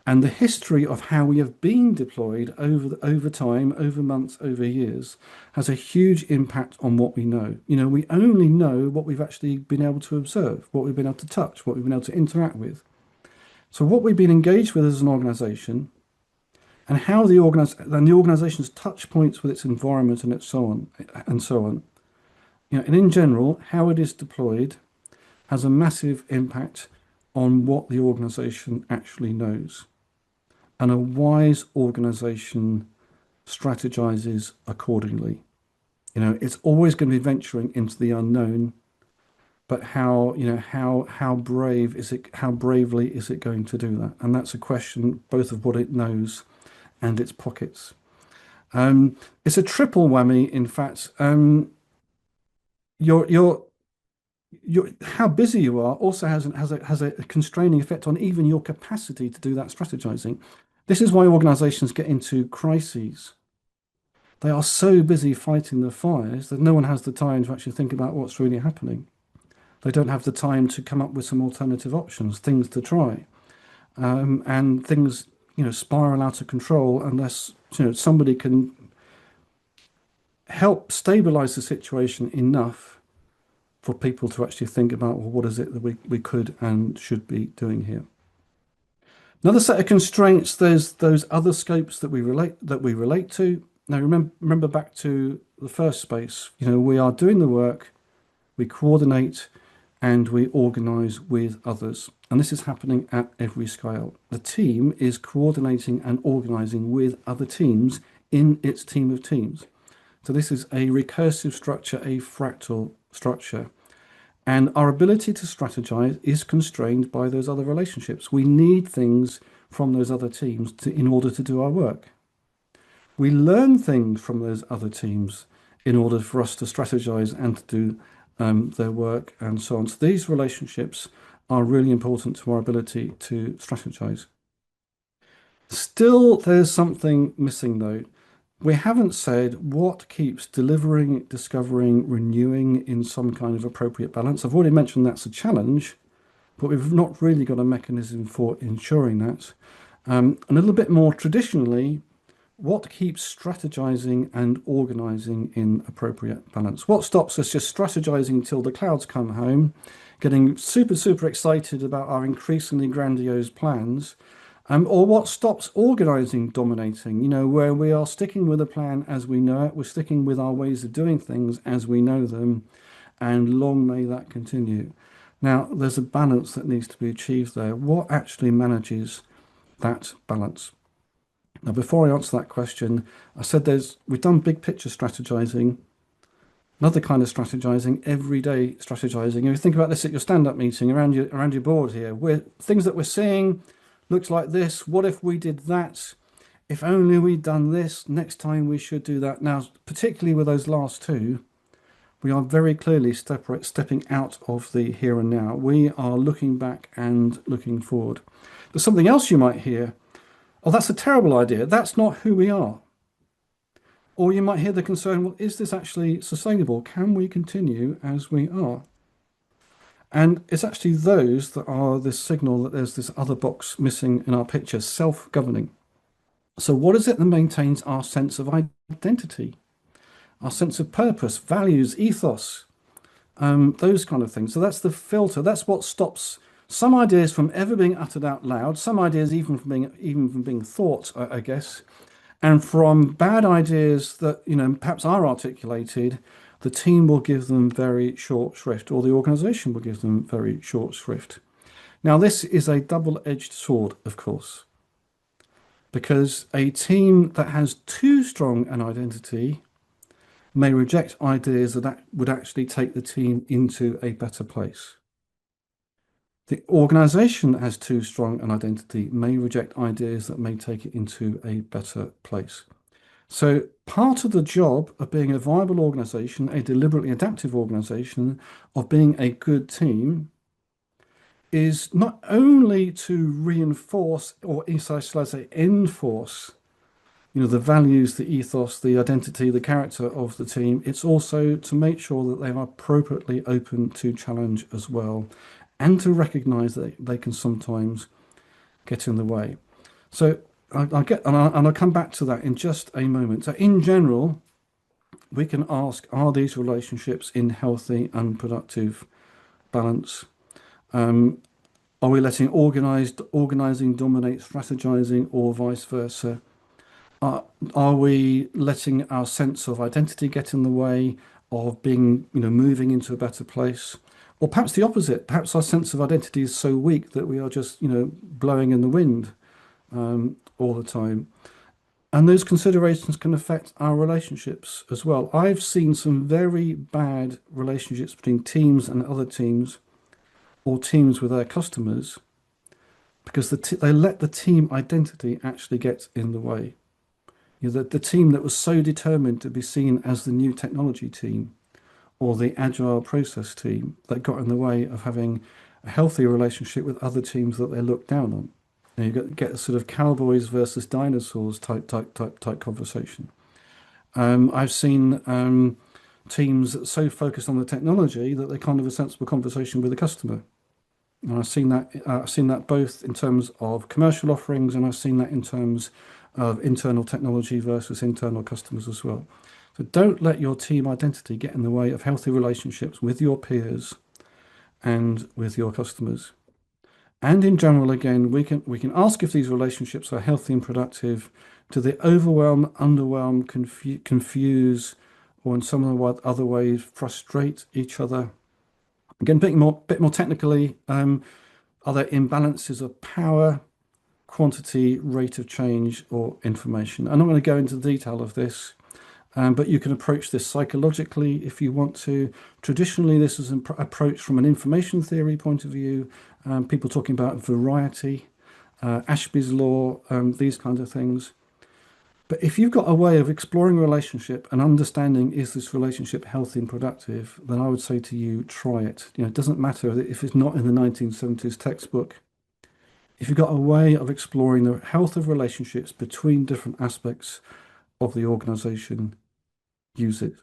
and the history of how we have been deployed over time, over months, over years, has a huge impact on what we know. You know, we only know what we've actually been able to observe, what we've been able to touch, what we've been able to interact with. So what we've been engaged with as an organization and how the organization's touch points with its environment and its so on and so on. You know, and in general, how it is deployed has a massive impact on what the organization actually knows. And a wise organization strategizes accordingly. You know, it's always going to be venturing into the unknown, but how brave is it, how bravely is it going to do that? And that's a question both of what it knows and its pockets. It's a triple whammy, in fact. Your how busy you are also has a constraining effect on even your capacity to do that strategizing. This is why organizations get into crises. They are so busy fighting the fires that no one has the time to actually think about what's really happening. They don't have the time to come up with some alternative options, things to try, and things spiral out of control unless somebody can help stabilize the situation enough for people to actually think about, well, what is it that we could and should be doing here? Another set of constraints, there's those other scopes that we relate to. Now remember back to the first space, we are doing the work, we coordinate and we organize with others. And this is happening at every scale. The team is coordinating and organizing with other teams in its team of teams. So this is a recursive structure, a fractal structure. And our ability to strategize is constrained by those other relationships. We need things from those other teams in order to do our work. We learn things from those other teams in order for us to strategize and to do their work and so on. So these relationships are really important to our ability to strategize. Still, there's something missing though. We haven't said what keeps delivering, discovering, renewing in some kind of appropriate balance. I've already mentioned that's a challenge, but we've not really got a mechanism for ensuring that. A little bit more traditionally, what keeps strategizing and organizing in appropriate balance? What stops us just strategizing till the clouds come home, getting super, super excited about our increasingly grandiose plans? Or what stops organizing dominating, where we are sticking with a plan as we know it, we're sticking with our ways of doing things as we know them, and long may that continue. Now, there's a balance that needs to be achieved there. What actually manages that balance? Now, before I answer that question, I said we've done big picture strategizing, another kind of strategizing, everyday strategizing. If you think about this at your stand-up meeting around your board here, things that we're seeing. Looks like this. What if we did that? If only we'd done this, next time we should do that. Now, particularly with those last two, we are very clearly stepping out of the here and now. We are looking back and looking forward. There's something else you might hear. Oh, that's a terrible idea. That's not who we are. Or you might hear the concern, well, is this actually sustainable? Can we continue as we are? And it's actually those that are this signal that there's this other box missing in our picture, self-governing. So what is it that maintains our sense of identity, our sense of purpose, values, ethos, those kind of things? So that's the filter. That's what stops some ideas from ever being uttered out loud, some ideas even from being thought, I guess, and from bad ideas that perhaps are articulated. The team will give them very short shrift, or the organization will give them very short shrift. Now, this is a double-edged sword, of course, because a team that has too strong an identity may reject ideas that would actually take the team into a better place. The organization that has too strong an identity may reject ideas that may take it into a better place. So part of the job of being a viable organization, a deliberately adaptive organization, of being a good team is not only to reinforce or, shall I say, enforce, the values, the ethos, the identity, the character of the team. It's also to make sure that they are appropriately open to challenge as well, and to recognize that they can sometimes get in the way. So I get, and I'll come back to that in just a moment. So in general, we can ask, are these relationships in healthy and productive balance? Are we letting organizing dominate strategizing, or vice versa? Are we letting our sense of identity get in the way of being, moving into a better place? Or perhaps the opposite. Perhaps our sense of identity is so weak that we are just, blowing in the wind all the time. And those considerations can affect our relationships as well. I've seen some very bad relationships between teams and other teams, or teams with their customers, because they let the team identity actually get in the way. The team that was so determined to be seen as the new technology team or the agile process team, that got in the way of having a healthy relationship with other teams that they look down on. And you get a sort of cowboys versus dinosaurs type conversation. I've seen teams that so focused on the technology that they can't have a sensible conversation with the customer. And I've seen that both in terms of commercial offerings, and I've seen that in terms of internal technology versus internal customers as well. So don't let your team identity get in the way of healthy relationships with your peers and with your customers. And in general, again, we can ask if these relationships are healthy and productive. Do they overwhelm, underwhelm, confuse, or in some other ways frustrate each other? Again, bit more technically, are there imbalances of power, quantity, rate of change, or information? I'm not going to go into the detail of this, but you can approach this psychologically if you want to. Traditionally, this is an approach from an information theory point of view. People talking about variety, Ashby's law, these kinds of things. But if you've got a way of exploring a relationship and understanding, is this relationship healthy and productive, then I would say to you, try it. It doesn't matter if it's not in the 1970s textbook. If you've got a way of exploring the health of relationships between different aspects of the organization, use it.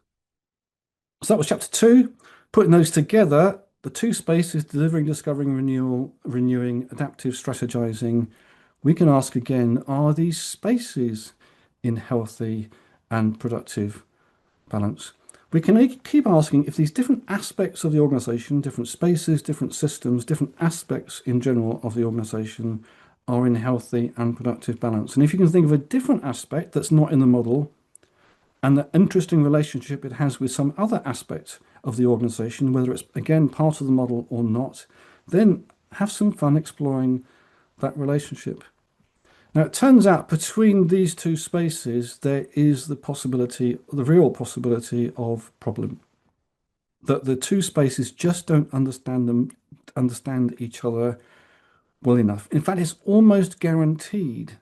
So that was chapter 2. Putting those together, the two spaces: delivering, discovering, renewal, renewing, adaptive, strategizing. We can ask again, are these spaces in healthy and productive balance? We can keep asking if these different aspects of the organization, different spaces, different systems, different aspects in general of the organization are in healthy and productive balance. And if you can think of a different aspect that's not in the model, and the interesting relationship it has with some other aspect of the organization, whether it's again part of the model or not, then have some fun exploring that relationship. Now, it turns out between these two spaces, there is the real possibility of problem. That the two spaces just don't understand each other well enough. In fact, it's almost guaranteed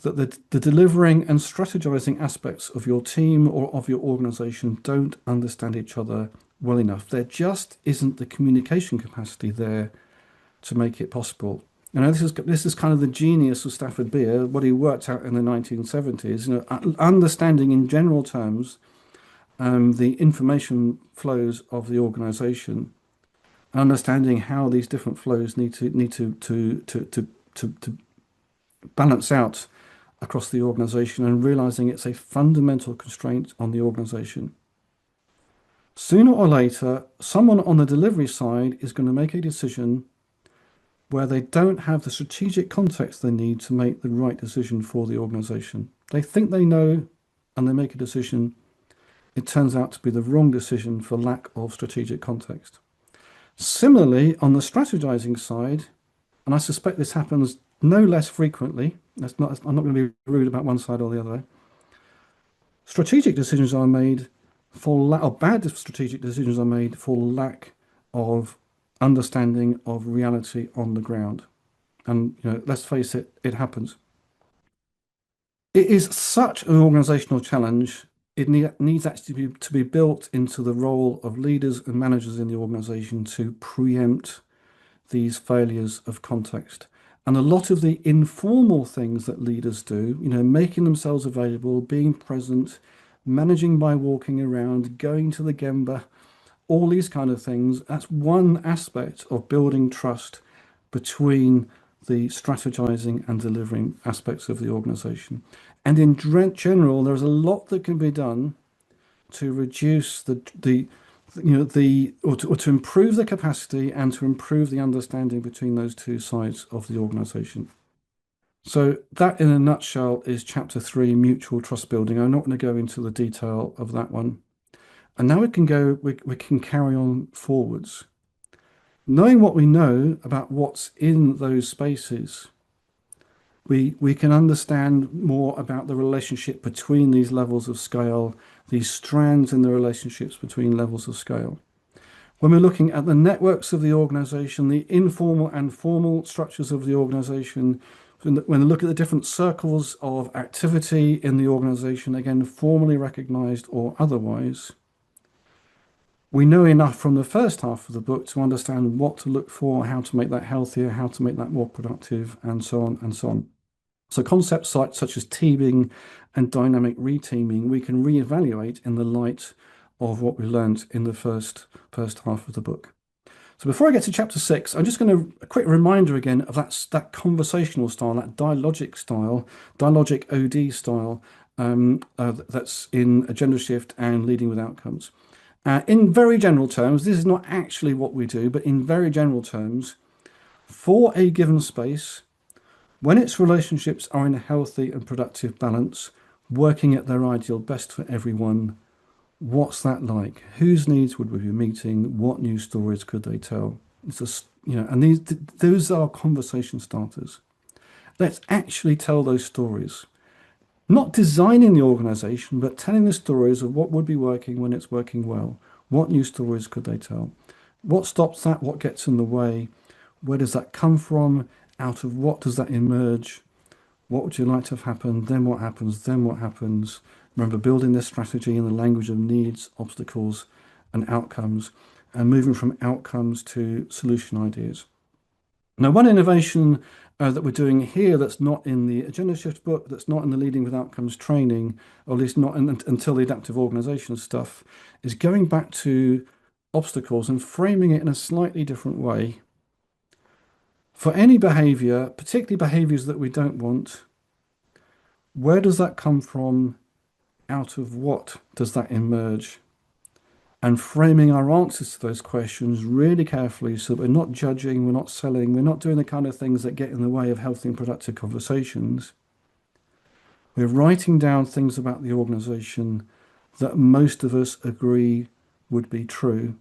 that the delivering and strategizing aspects of your team or of your organization don't understand each other well enough. There just isn't the communication capacity there to make it possible. This is kind of the genius of Stafford Beer, what he worked out in the 1970s. Understanding in general terms the information flows of the organization, understanding how these different flows need to balance out across the organization, and realizing it's a fundamental constraint on the organization. Sooner or later, someone on the delivery side is going to make a decision where they don't have the strategic context they need to make the right decision for the organization. They think they know, and they make a decision. It turns out to be the wrong decision for lack of strategic context. Similarly, on the strategizing side, and I suspect this happens no less frequently, I'm not going to be rude about one side or the other. Strategic decisions are made or bad strategic decisions are made for lack of understanding of reality on the ground. And let's face it, it happens. It is such an organizational challenge. Needs actually to be built into the role of leaders and managers in the organization to preempt these failures of context. And a lot of the informal things that leaders do, making themselves available, being present, managing by walking around, going to the Gemba, all these kind of things, that's one aspect of building trust between the strategizing and delivering aspects of the organization. And in general, there's a lot that can be done to reduce the or to improve the capacity and to improve the understanding between those two sides of the organization. So that in a nutshell is chapter 3, mutual trust building. I'm not going to go into the detail of that one. And now we can carry on forwards. Knowing what we know about what's in those spaces, we can understand more about the relationship between these levels of scale, these strands in the relationships between levels of scale. When we're looking at the networks of the organization, the informal and formal structures of the organization, when we look at the different circles of activity in the organization, again, formally recognized or otherwise, we know enough from the first half of the book to understand what to look for, how to make that healthier, how to make that more productive, and so on and so on. So concepts such as teaming and dynamic reteaming, we can reevaluate in the light of what we learned in the first half of the book. So before I get to chapter 6, I'm just going to a quick reminder again of that conversational style, that dialogic style, dialogic OD style that's in Agendashift and Leading with Outcomes. In very general terms, this is not actually what we do, but in very general terms, for a given space, when its relationships are in a healthy and productive balance, working at their ideal best for everyone, what's that like? Whose needs would we be meeting? What new stories could they tell? It's just, and those are conversation starters. Let's actually tell those stories. Not designing the organization, but telling the stories of what would be working when it's working well. What new stories could they tell? What stops that? What gets in the way? Where does that come from? Out of what does that emerge? What would you like to have happen? Then what happens? Then what happens? Remember, building this strategy in the language of needs, obstacles, and outcomes, and moving from outcomes to solution ideas. Now, one innovation that we're doing here that's not in the Agendashift book, that's not in the Leading with Outcomes training, or at least not until the adaptive organization stuff, is going back to obstacles and framing it in a slightly different way. For any behavior, particularly behaviors that we don't want, where does that come from? Out of what does that emerge? And framing our answers to those questions really carefully so that we're not judging, we're not selling, we're not doing the kind of things that get in the way of healthy and productive conversations. We're writing down things about the organization that most of us agree would be true,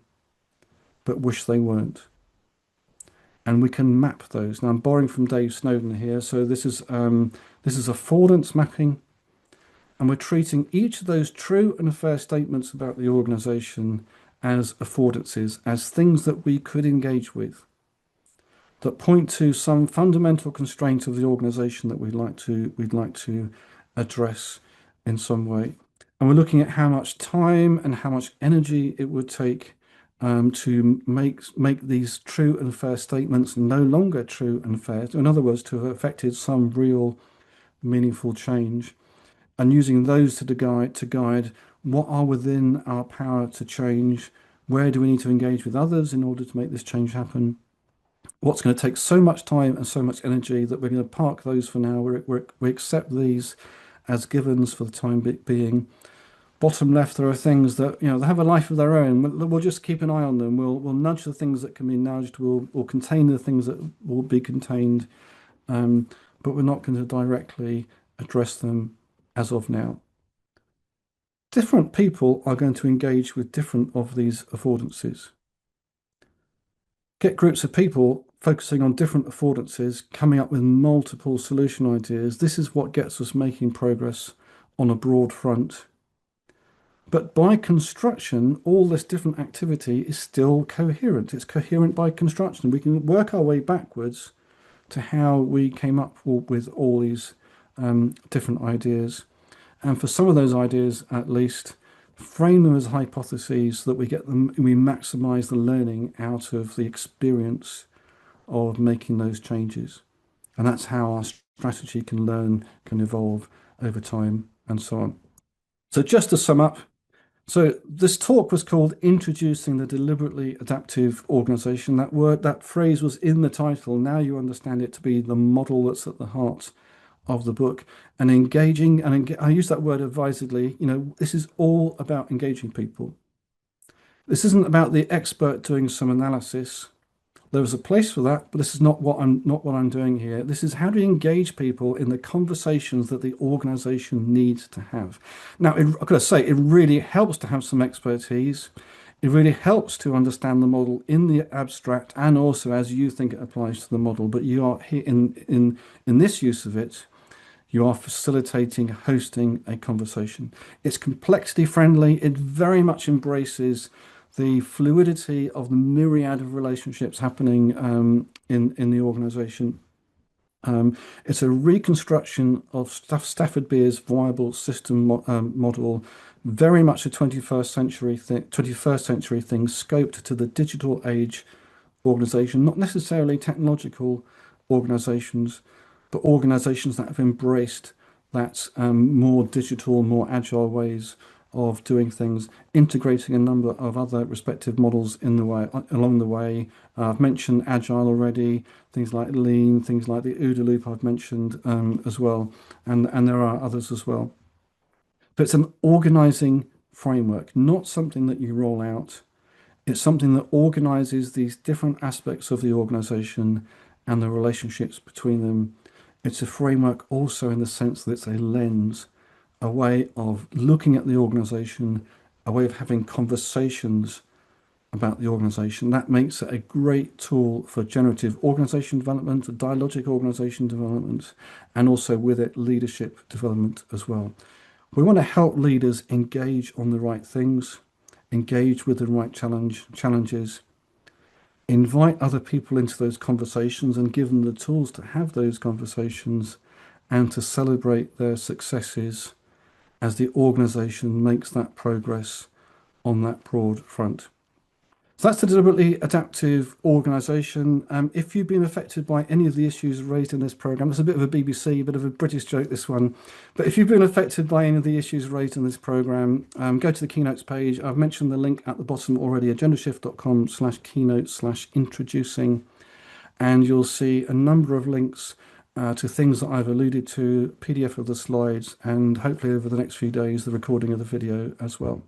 but wish they weren't. And we can map those. Now I'm borrowing from Dave Snowden here, so this is affordance mapping. And we're treating each of those true and fair statements about the organization as affordances, as things that we could engage with, that point to some fundamental constraint of the organization that we'd like to address in some way. And we're looking at how much time and how much energy it would take to make these true and fair statements no longer true and fair. In other words, to have affected some real meaningful change, and using those to guide what are within our power to change, where do we need to engage with others in order to make this change happen, what's going to take so much time and so much energy that we're going to park those for now. We accept these as givens for the time being. Bottom left, there are things that they have a life of their own. We'll just keep an eye on them. We'll nudge the things that can be nudged. We'll contain the things that will be contained, but we're not going to directly address them as of now. Different people are going to engage with different of these affordances. Get groups of people focusing on different affordances, coming up with multiple solution ideas. This is what gets us making progress on a broad front. But by construction, all this different activity is still coherent. It's coherent by construction. We can work our way backwards to how we came up with all these different ideas. And for some of those ideas, at least, frame them as hypotheses so that we maximize the learning out of the experience of making those changes. And that's how our strategy can learn, can evolve over time, and so on. So just to sum up, so this talk was called Introducing the Deliberately Adaptive Organization. That phrase was in the title. Now you understand it to be the model that's at the heart of the book. And engaging, and I use that word advisedly, this is all about engaging people. This isn't about the expert doing some analysis. There is a place for that, but this is not what I'm doing here. This is how do you engage people in the conversations that the organization needs to have. Now, I've got to say, it really helps to have some expertise. It really helps to understand the model in the abstract and also as you think it applies to the model. But you are here in this use of it, you are facilitating, hosting a conversation. It's complexity friendly. It very much embraces the fluidity of the myriad of relationships happening in the organization. It's a reconstruction of Stafford Beer's viable system model, very much a 21st century thing, scoped to the digital age organization, not necessarily technological organizations, but organizations that have embraced that more digital, more agile ways of doing things, integrating a number of other respective models in the way along the way. I've mentioned Agile already, things like Lean, things like the OODA loop I've mentioned as well, and there are others as well. But it's an organizing framework, not something that you roll out. It's something that organizes these different aspects of the organization and the relationships between them. It's a framework also in the sense that it's a lens, a way of looking at the organization, a way of having conversations about the organization. That makes it a great tool for generative organization development, dialogic organization development, and also with it, leadership development as well. We want to help leaders engage on the right things, engage with the right challenges, invite other people into those conversations and give them the tools to have those conversations and to celebrate their successes as the organization makes that progress on that broad front. So that's the deliberately adaptive organization. If you've been affected by any of the issues raised in this program, it's a bit of a BBC, bit of a British joke, this one. But if you've been affected by any of the issues raised in this program, go to the keynotes page. I've mentioned the link at the bottom already, agendashift.com/keynote/introducing. And you'll see a number of links to things that I've alluded to, PDF of the slides, and hopefully over the next few days, the recording of the video as well.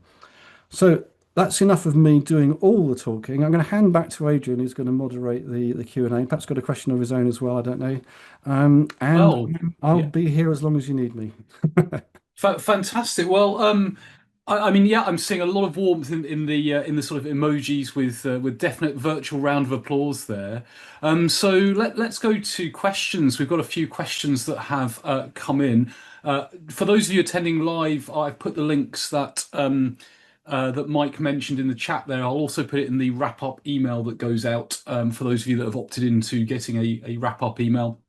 So that's enough of me doing all the talking. I'm going to hand back to Adrian, who's going to moderate the Q&A. Perhaps got a question of his own as well, I don't know.
Well,
And I'll
yeah.
be here as long as you need me.
Fantastic. Well, I mean, yeah, I'm seeing a lot of warmth in the sort of emojis with definite virtual round of applause there. So let's go to questions. We've got a few questions that have come in. For those of you attending live, I've put the links that Mike mentioned in the chat there. I'll also put it in the wrap up email that goes out for those of you that have opted into getting a wrap up email.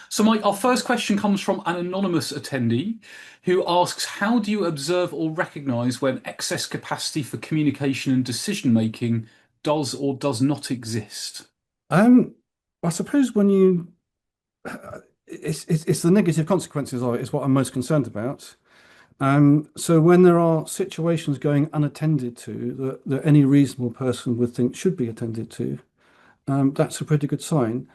So, Mike, our first question comes from an anonymous attendee who asks, how do you observe or recognize when excess capacity for communication and decision making does or does not exist?
I suppose when you, it's the negative consequences of it is what I'm most concerned about. So when there are situations going unattended to that any reasonable person would think should be attended to, that's a pretty good sign.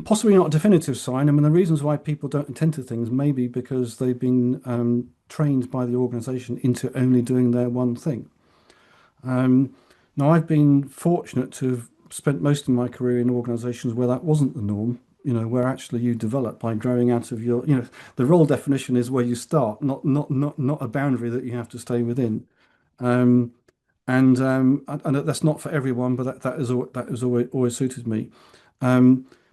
Possibly not a definitive sign. I mean, the reasons why people don't attend to things may be because they've been trained by the organization into only doing their one thing. Now, I've been fortunate to have spent most of my career in organizations where that wasn't the norm, where actually you develop by growing out of your, the role definition is where you start, not a boundary that you have to stay within. I know that's not for everyone, but that has always suited me.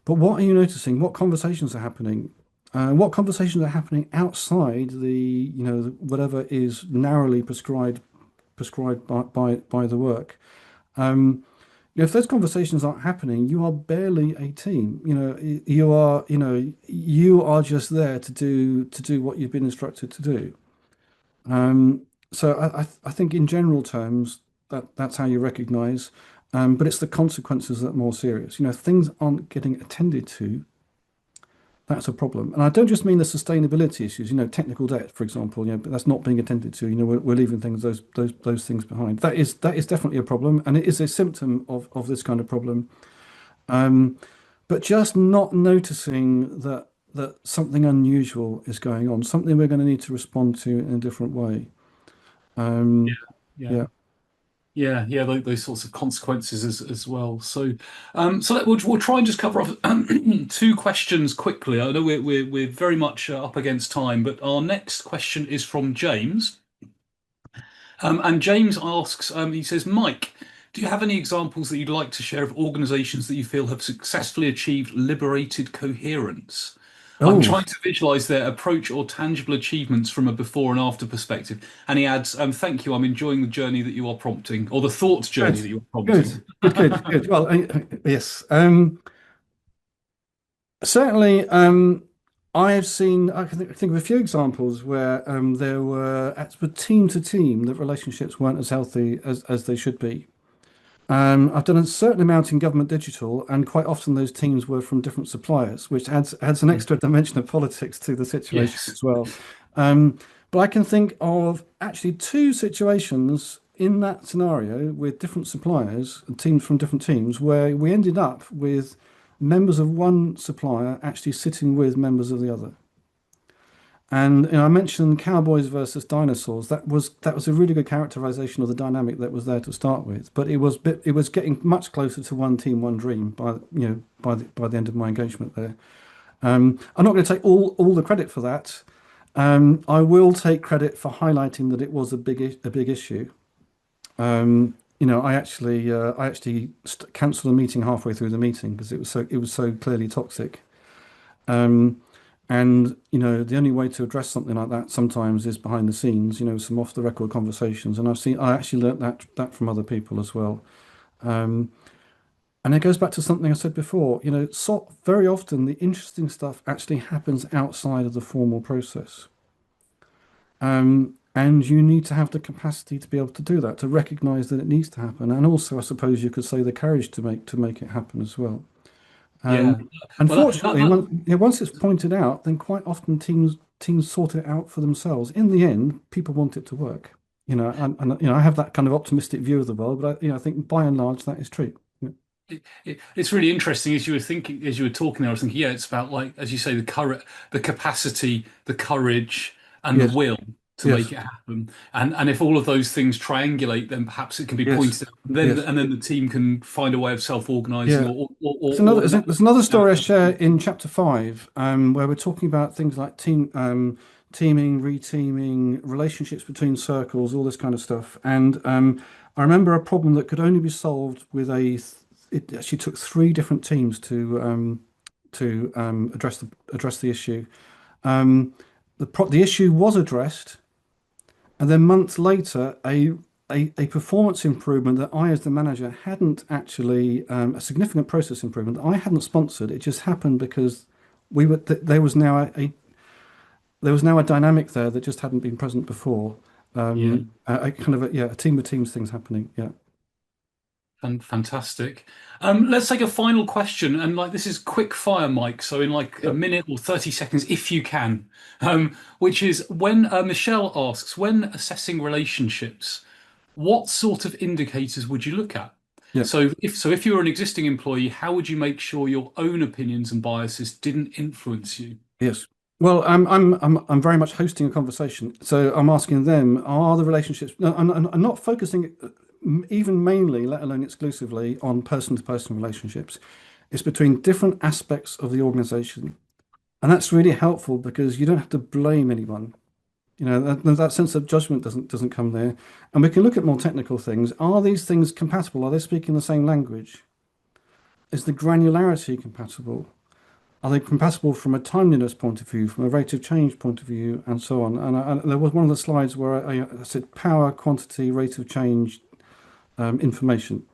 But what are you noticing? What conversations are happening? What conversations are happening outside whatever is narrowly prescribed by the work? If those conversations aren't happening, you are barely a team. You are just there to do what you've been instructed to do. So I think in general terms that's how you recognize, but it's the consequences that are more serious. If things aren't getting attended to, that's a problem. And I don't just mean the sustainability issues, technical debt, for example, but that's not being attended to. We're leaving those things behind. That is definitely a problem, and it is a symptom of this kind of problem. Um, but just not noticing that something unusual is going on, something we're going to need to respond to in a different way.
Yeah.
Um,
Yeah.
yeah.
Yeah, yeah, those sorts of consequences as well. So, we'll try and just cover off two questions quickly. I know we're very much up against time, but our next question is from James. And James asks, he says, Mike, do you have any examples that you'd like to share of organizations that you feel have successfully achieved liberated coherence? I'm
Oh,
trying to visualize their approach or tangible achievements from a before and after perspective. And he adds, thank you, I'm enjoying the journne that you are prompting, or the thought journey
good,
that you are
good,
prompting.
good, good, good. Well, yes. Certainly, I have seen. I can think of a few examples where there were, with team to team, that relationships weren't as healthy as they should be. I've done a certain amount in government digital, and quite often those teams were from different suppliers, which adds an extra dimension of politics to the situation
Yes.
as well. Um, but I can think of actually two situations in that scenario with different suppliers, teams from different teams, where we ended up with members of one supplier actually sitting with members of the other. And I mentioned cowboys versus dinosaurs. That was a really good characterization of the dynamic that was there to start with. But it was getting much closer to one team, one dream by the end of my engagement there. I'm not going to take all the credit for that. I will take credit for highlighting that it was a big issue. I actually cancelled a meeting halfway through the meeting because it was so clearly toxic. Um, and the only way to address something like that sometimes is behind the scenes, some off the record conversations. And I actually learnt that from other people as well. Um, and it goes back to something I said before, so very often the interesting stuff actually happens outside of the formal process. And you need to have the capacity to be able to do that, to recognize that it needs to happen. And also, I suppose you could say the courage to make it happen as well.
Yeah. Well,
Unfortunately, once it's pointed out, then quite often teams sort it out for themselves. In the end, people want it to work. And I have that kind of optimistic view of the world, but I think by and large that is true. Yeah.
it's really interesting as you were thinking, as you were talking there, I was thinking, yeah, it's about like, as you say, the capacity, the courage, and the
Yes,
will to make
yes,
it happen. And if all of those things triangulate, then perhaps it can be
yes,
pointed out.
yes.
And then the team can find a way of self-organizing
Yeah.
or,
There's another
or
there's
an
there's another story I share
outcome.
in chapter 5, where we're talking about things like teaming, reteaming, relationships between circles, all this kind of stuff. And I remember a problem that could only be solved with it actually took three different teams to address the issue. Um, the issue was addressed, and then months later, a performance improvement that I, as the manager, hadn't actually a significant process improvement that I hadn't sponsored. It just happened because there was now a dynamic there that just hadn't been present before.
Yeah.
A kind of a team of teams things happening. Yeah,
Fantastic. Let's take a final question, and like this is quick fire, Mike. So in like a
yep,
minute or 30 seconds, if you can, which is when Michelle asks, when assessing relationships, what sort of indicators would you look at?
yeah.
So if you were an existing employee, how would you make sure your own opinions and biases didn't influence you?
Yes. Well, I'm very much hosting a conversation, so I'm asking them: Are the relationships? No, I'm not focusing even mainly, let alone exclusively, on person-to-person relationships. It's between different aspects of the organization, and that's really helpful because you don't have to blame anyone. That sense of judgment doesn't come there, and we can look at more technical things. Are these things compatible? Are they speaking the same language? Is the granularity compatible? Are they compatible from a timeliness point of view, from a rate of change point of view, and so on? And there was one of the slides where I said power, quantity, rate of change, information,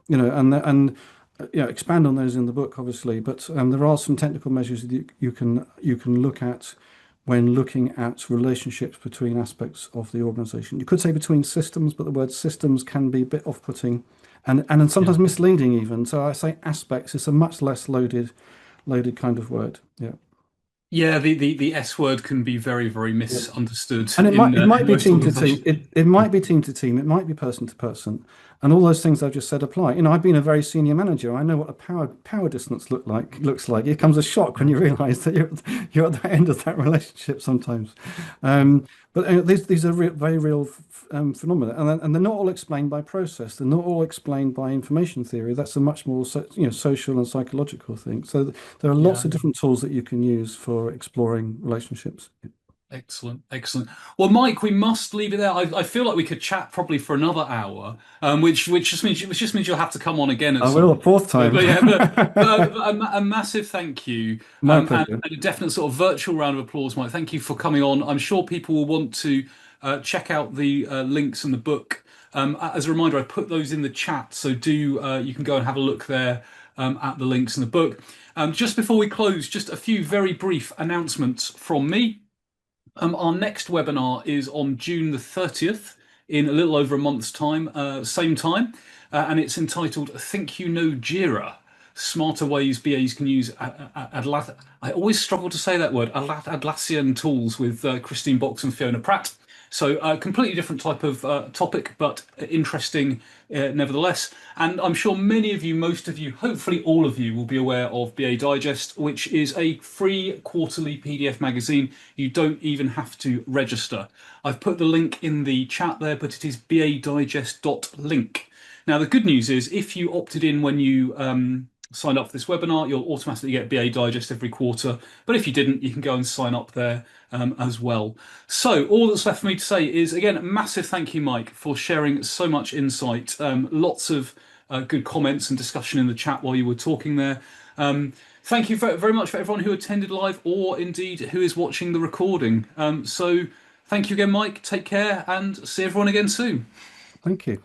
expand on those in the book, obviously. But there are some technical measures that you can look at when looking at relationships between aspects of the organization. You could say between systems, but the word systems can be a bit off-putting and then
Yeah.
sometimes misleading even. So I say aspects is a much less loaded kind of word. Yeah.
Yeah, the S word can be very, very misunderstood
And it might
in
be
most
team to team.
organizations.
It might be team to team. It might be person to person, and all those things I've just said apply. I've been a very senior manager. I know what a power distance looks like. It comes a shock when
Yeah.
you realise that you're at the end of that relationship sometimes. But these are very real phenomena, and they're not all explained by process. They're not all explained by information theory. That's a much more social and psychological thing. So there are lots
Yeah.
of different tools that you can use for exploring relationships.
Excellent, excellent. Well, Mike, we must leave it there. I feel like we could chat probably for another hour, which just means you'll have to come on again at
I
some
will a
point.
fourth
But,
time.
but yeah, but a massive thank you,
My
and
pleasure.
a definite sort of virtual round of applause, Mike. Thank you for coming on. I'm sure people will want to check out the links in the book. As a reminder, I put those in the chat, so do you can go and have a look there at the links in the book. Just before we close, just a few very brief announcements from me. Our next webinar is on June the 30th, in a little over a month's time, same time, and it's entitled Think You Know Jira, Smarter Ways BAs Can Use I always struggle to say that word, Atlassian tools with Christine Box and Fiona Pratt. So a completely different type of topic, but interesting nevertheless. And I'm sure many of you, most of you, hopefully all of you, will be aware of BA Digest, which is a free quarterly PDF magazine. You don't even have to register. I've put the link in the chat there, but it is badigest.link. Now, the good news is if you opted in when you signed up for this webinar, you'll automatically get BA Digest every quarter. But if you didn't, you can go and sign up there as well. So all that's left for me to say is, again, a massive thank you, Mike, for sharing so much insight. Lots of good comments and discussion in the chat while you were talking there. Thank you very much for everyone who attended live or indeed who is watching the recording. So thank you again, Mike. Take care and see everyone again soon.
Thank you.